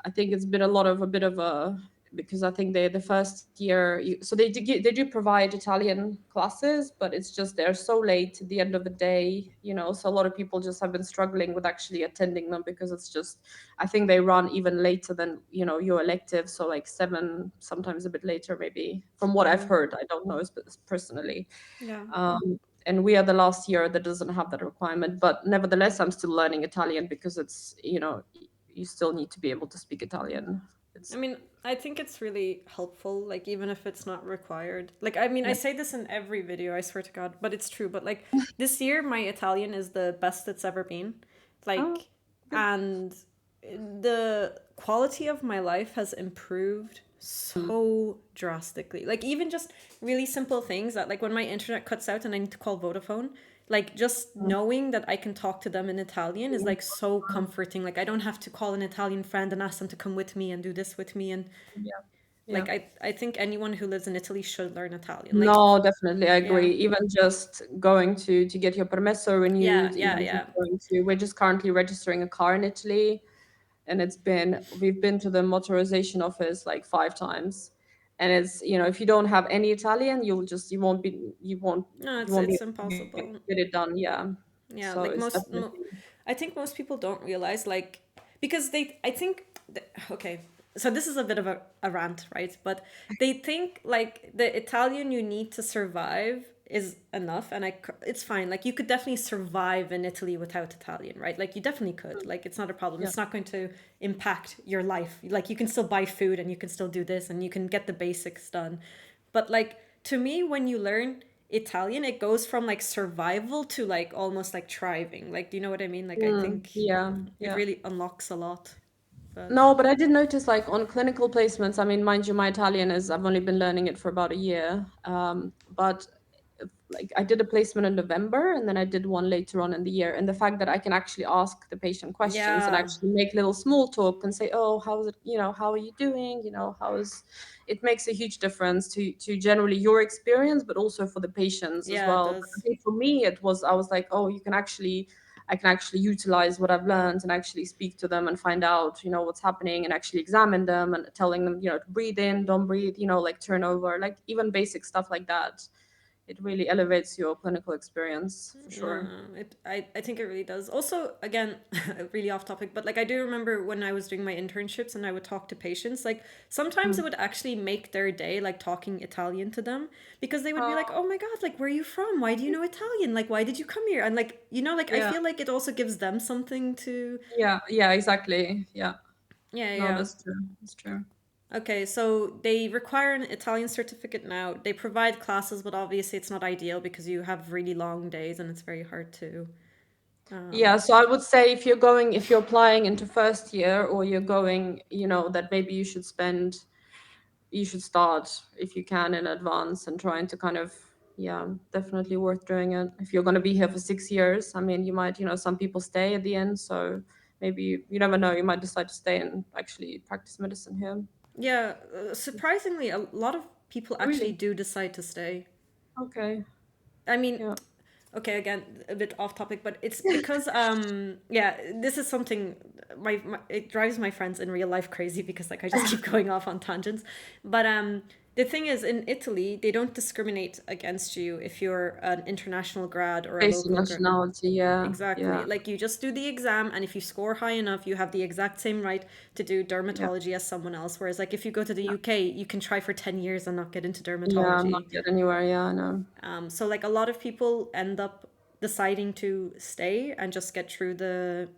I think it's been a bit of a because I think the first year so they do provide Italian classes, but it's just they're so late at the end of the day, you know. So a lot of people just have been struggling with actually attending them because it's just I think they run even later than your elective, so like 7, sometimes a bit later maybe. From what I've Mm, heard, I don't know personally. yeah. And we are the last year that doesn't have that requirement, but nevertheless I'm still learning Italian because it's you still need to be able to speak Italian. I It's mean, I think it's really helpful, like, even if it's not required. Like, I mean, I yeah. say this in every video, I swear to God, but it's true. But, like, this year, my Italian is the best it's ever been. Oh, Like, good. and the quality of my life has improved Mm, so drastically. Like, even just really simple things that, like, when my internet cuts out and I need to call Vodafone, like just mm, knowing that I can talk to them in Italian is mm, like so comforting. Like I don't have to call an Italian friend and ask them to come with me and do this with me. And yeah, yeah. like I think anyone who lives in Italy should learn Italian. Like No, definitely, I yeah, agree. Even just going to get your permesso yeah, renewed, yeah, even yeah, just going to, we're just currently registering a car in Italy, and we've been to the motorization office like 5 times, and it's if you don't have any Italian, no, you won't be it's able to impossible. get it done. Yeah, Yeah, so like it's definitely. I think most people don't realize like because I think okay, so this is a bit of a rant, right? But they think like the Italian you need to survive is enough, and it's fine. Like you could definitely survive in Italy without Italian, right? Like you definitely could. Like it's not a problem. Yeah. It's not going to impact your life. Like you can still buy food and you can still do this and you can get the basics done. But like to me, when you learn Italian, it goes from like survival to like almost like thriving. Like, do you know what I mean? Like, I think Yeah, it yeah. really unlocks a lot. But No, but I did notice like on clinical placements, I mean, mind you, my Italian is I've only been learning it for about a year. But like I did a placement in November and then I did one later on in the year. And the fact that I can actually ask the patient questions and yeah, actually make little small talk and say, oh, how is it, how are you doing? It makes a huge difference to generally your experience, but also for the patients as yeah, it well. But I does. think for me, I was like, oh, I can actually utilize what I've learned and actually speak to them and find out, what's happening and actually examine them and telling them, to breathe in, don't breathe, like turn over, like even basic stuff like that. It really elevates your clinical experience for No, sure. no, I think it really does. Also, again, really off topic, but like I do remember when I was doing my internships and I would talk to patients, like sometimes it Mm. would actually make their day, like talking Italian to them, because they would be like, Oh, "Oh my God, like where are you from? Why do you know Italian? Like why did you come here?" And like like I yeah, feel like it also gives them something to, yeah, yeah, exactly. Yeah, yeah, no, yeah. that's true. That's true. Okay, so they require an Italian certificate now. They provide classes, but obviously it's not ideal because you have really long days and it's very hard to. Yeah, Um, so I would say if you're applying into first year or you're going, that maybe you should start if you can in advance and trying to kind of, yeah, definitely worth doing it. If you're going to be here for 6 years, I mean, you might, some people stay at the end, so maybe you never know, you might decide to stay and actually practice medicine here. yeah, surprisingly, a lot of people actually Really? do decide to stay. Okay. I mean, Yeah. okay, again, a bit off topic, but it's because yeah, this is something it drives my friends in real life crazy because like I just keep going off on tangents. But the thing is, in Italy, they don't discriminate against you if you're an international grad or a Basic local grad. nationality, yeah, Exactly. yeah, Like you just do the exam, and if you score high enough, you have the exact same right to do yeah, dermatology as someone else. Whereas, like, if you go to the UK, you can try for 10 years and not get into yeah, not dermatology. get anywhere, yeah, I know. So, like, a lot of people end up deciding to stay and just get through the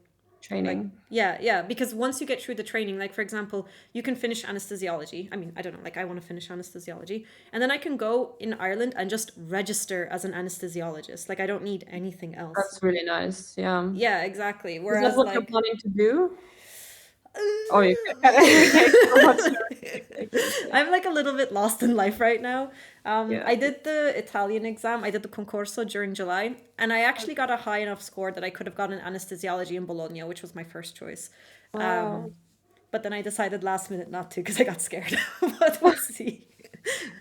like Training. yeah, because once you get through the training, like for example, you can finish anesthesiology. I mean, I don't know, like I want to finish anesthesiology, and then I can go in Ireland and just register as an anesthesiologist. Like I don't need anything else. That's really nice, yeah. Yeah, exactly. Is that Whereas what you're like planning to do? Oh, you okay, so what's your expectation? I'm like a little bit lost in life right now. Yeah. I did the Italian exam. I did the concorso during July, and I actually Okay. got a high enough score that I could have gotten anesthesiology in Bologna, which was my first choice. Wow. But then I decided last minute not to because I got scared. But we'll see.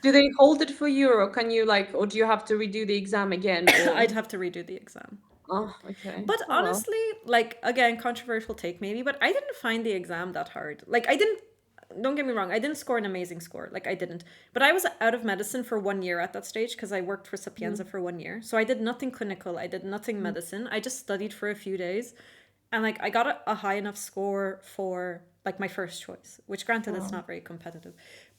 Do they hold it for you, or can you like, or do you have to redo the exam again, I'd or? have to redo the exam. Oh, okay. But Oh well. honestly, like again, controversial take maybe, but I didn't find the exam that hard. Like I didn't don't get me wrong, I didn't score an amazing score. Like I didn't. But I was out of medicine for 1 year at that stage because I worked for Sapienza Mm, for 1 year. So I did nothing clinical. I did nothing mm. medicine. I just studied for a few days. And like I got a high enough score for like my first choice, which granted it's Oh, not very competitive.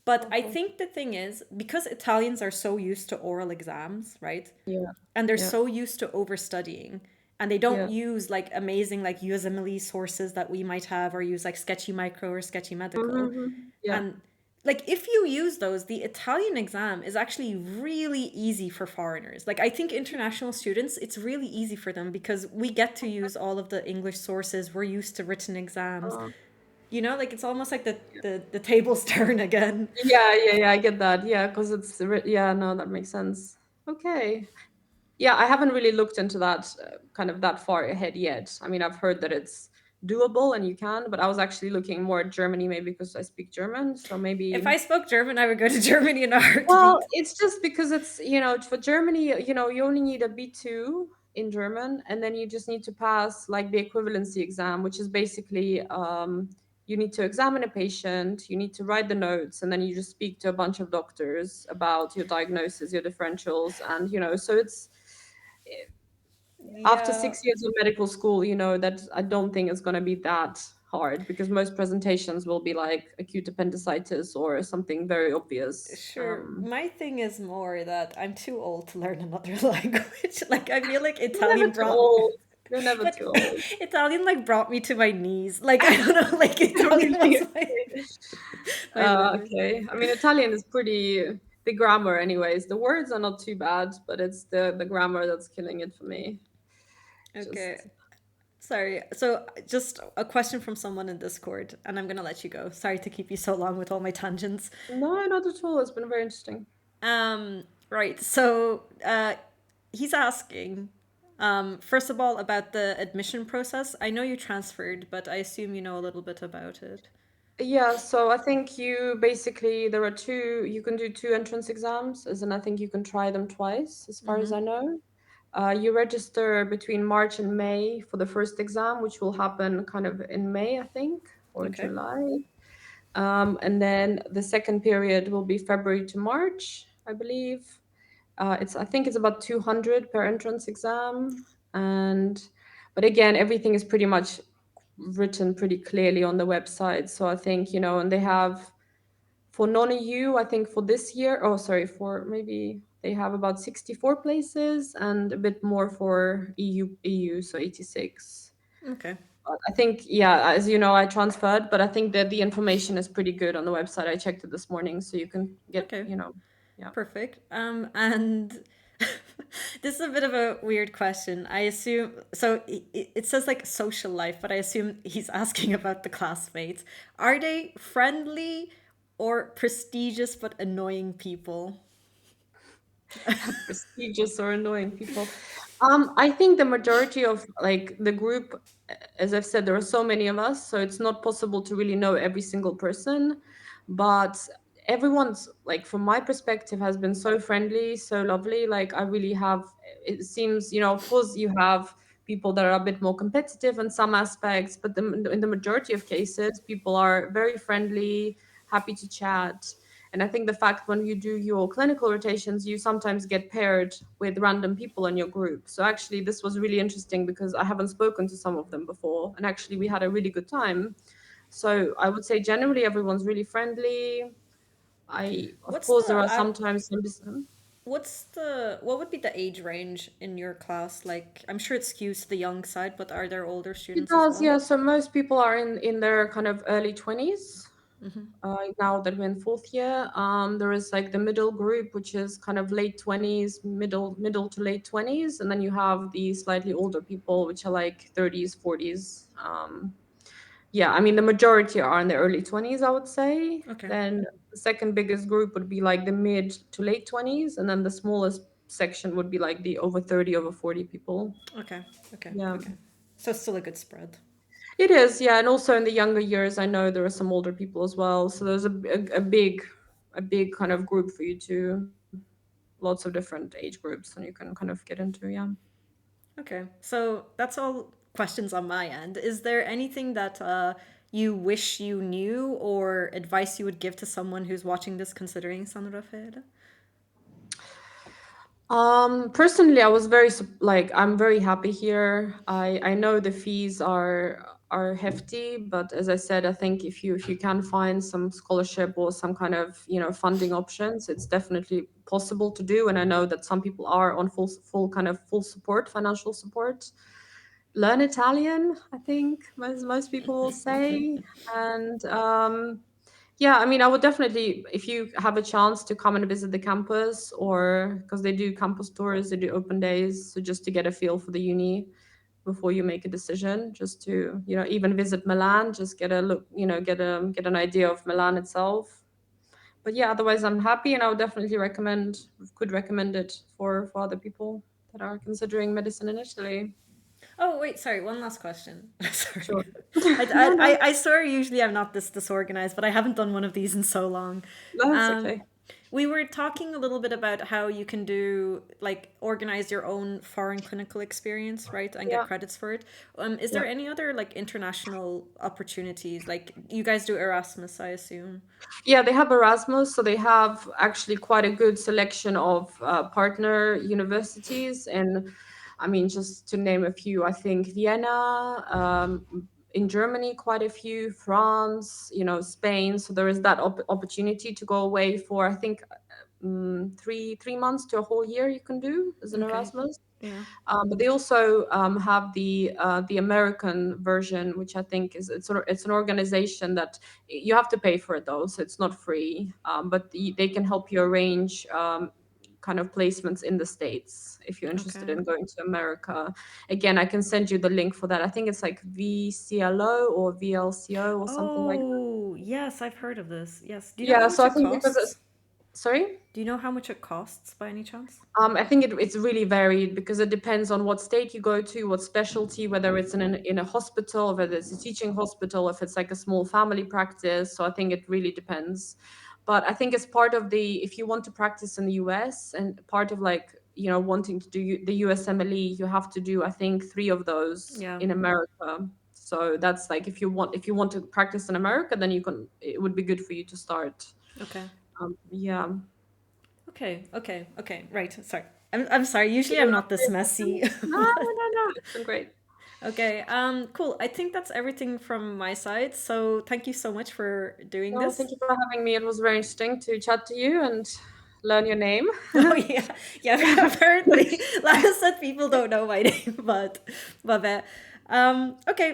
But I okay. think the thing is, because Italians are so used to oral exams, right? Yeah, And they're yeah, so used to overstudying, and they don't yeah. use like amazing like USMLE sources that we might have, or use like sketchy micro or sketchy medical. Mm-hmm. Yeah. And like if you use those, the Italian exam is actually really easy for foreigners. Like I think international students, it's really easy for them because we get to use all of the English sources. We're used to written exams. Uh, Like it's almost like the tables turn again. yeah, yeah, yeah. I get that. Yeah, because yeah. No, that makes sense. Okay. Yeah, I haven't really looked into that kind of that far ahead yet. I mean, I've heard that it's doable and you can, but I was actually looking more at Germany maybe because I speak German. So If maybe, I spoke German, I would go to Germany in a well, heartbeat. it's just because it's, for Germany, you only need a B2 in German, and then you just need to pass like the equivalency exam, which is basically you need to examine a patient, you need to write the notes, and then you just speak to a bunch of doctors about your diagnosis, your differentials, and so it's after Yeah, 6 years of medical school, that I don't think it's going to be that hard because most presentations will be like acute appendicitis or something very obvious. sure. My thing is more that I'm too old to learn another language. Like I feel like You're never Italian too brought me, old. You're never too like old. Italian like brought me to my knees. Like I don't know, like Italian Really? was my Okay. my language. Okay. I mean, Italian is pretty the grammar, anyways. The words are not too bad, but it's the grammar that's killing it for me. Okay. Just Sorry. So just a question from someone in Discord, and I'm gonna let you go. Sorry to keep you so long with all my tangents. no, not at all. It's been very interesting. Right. So he's asking, first of all, about the admission process. I know you transferred, but I assume you know a little bit about it. Yeah, so I think you basically there are two you can do two entrance exams, as in I think you can try them twice, as far as I know. You register between March and May for the first exam, which will happen kind of in May, I think, or Okay. July. And then the second period will be February to March, I believe. I think it's about 200 per entrance exam. But again, everything is pretty much written pretty clearly on the website. So I think, and they have for non-EU, I think for this year, oh, sorry, for maybe they have about 64 places and a bit more for EU, so 86. Okay. But I think, yeah, as you know, I transferred, but I think that the information is pretty good on the website. I checked it this morning, so you can get, Okay. yeah. Perfect. And This is a bit of a weird question. I assume so. It says like social life, but I assume he's asking about the classmates. Are they friendly or prestigious but annoying people? Prestigious or annoying people. I think the majority of like the group, as I've said, there are so many of us, so it's not possible to really know every single person. But everyone's like, from my perspective, has been so friendly, so lovely. Like I really have. It seems, of course, you have people that are a bit more competitive in some aspects, but in the majority of cases, people are very friendly, happy to chat. And I think the fact when you do your clinical rotations, you sometimes get paired with random people in your group. So actually, this was really interesting because I haven't spoken to some of them before. And actually, we had a really good time. So I would say generally everyone's really friendly. Of What's course, there the are sometimes some. what would be the age range in your class? Like, I'm sure it skews to the young side, but are there older It students as does, well? yeah. So most people are in their kind of early 20s. Now that we're in fourth year, there is like the middle group, which is kind of late 20s, middle to late 20s, and then you have the slightly older people, which are like 30s, 40s. Yeah, I mean the majority are in the early 20s, I would say. Okay. Then the second biggest group would be like the mid to late 20s, and then the smallest section would be like the over 30, over 40 people. Okay. Okay. Yeah. Okay. So still a good spread. It is, yeah, and also in the younger years, I know there are some older people as well. So there's a big kind of group for you to, lots of different age groups, and you can kind of get into, yeah. Okay. So that's all questions on my end. Is there anything that you wish you knew or advice you would give to someone who's watching this considering San Rafael? Personally, I was like I'm very happy here. I know the fees are hefty, but as I said, I think if you can find some scholarship or some kind of funding options, it's definitely possible to do. And I know that some people are on full kind of full support, financial support. Learn Italian, I think most people will say, and yeah, I mean, I would definitely, if you have a chance to come and visit the campus, or because they do campus tours, they do open days, so just to get a feel for the uni before you make a decision, just to even visit Milan, just get a look, get an idea of Milan itself. But yeah, otherwise I'm happy, and I would definitely could recommend it for other people that are considering medicine in Italy. Oh, wait, sorry, one last question. Sure. Sorry. No, no, I swear usually I'm not this disorganized, but I haven't done one of these in so long. no, it's Um, okay. we were talking a little bit about how you can do, like, organize your own foreign clinical experience, right, and get Yeah, credits for it. Is yeah. there any other, like, international opportunities? Like, you guys do Erasmus, I assume. Yeah, they have Erasmus, so they have actually quite a good selection of partner universities. And I mean, just to name a few, I think Vienna, in Germany, quite a few, France, Spain. So there is that opportunity to go away for, I think, 3 months to a whole year you can do as an Okay. Erasmus. Yeah. But they also have the American version, which I think it's an organization that you have to pay for it though, so it's not free. But they can help you arrange kind of placements in the States if you're interested Okay. in going to America. Again, I can send you the link for that. I think it's like VCLO or VLCO or something like that. Oh, yes, I've heard of this. Yes. Do you know how Yeah, so much I it think because costs? it's sorry. Do you know how much it costs by any chance? I think it's really varied because it depends on what state you go to, what specialty, whether it's in a hospital, whether it's a teaching hospital, if it's like a small family practice. So I think it really depends. But I think it's part of if you want to practice in the US, and part of like, wanting to do the USMLE, you have to do, I think, three of those Yeah. in America. So that's like if you want to practice in America, then it would be good for you to start. Okay. Yeah. Okay. Okay. Okay. Right. Sorry. I'm sorry. Usually I'm not this messy. No, no, But- no, no. It's been great. okay. Cool. I think that's everything from my side. So thank you so much for doing Well, this. thank you for having me. It was very interesting to chat to you and learn your name. Oh yeah. Yeah. Apparently, Lana said people don't know my name, but okay.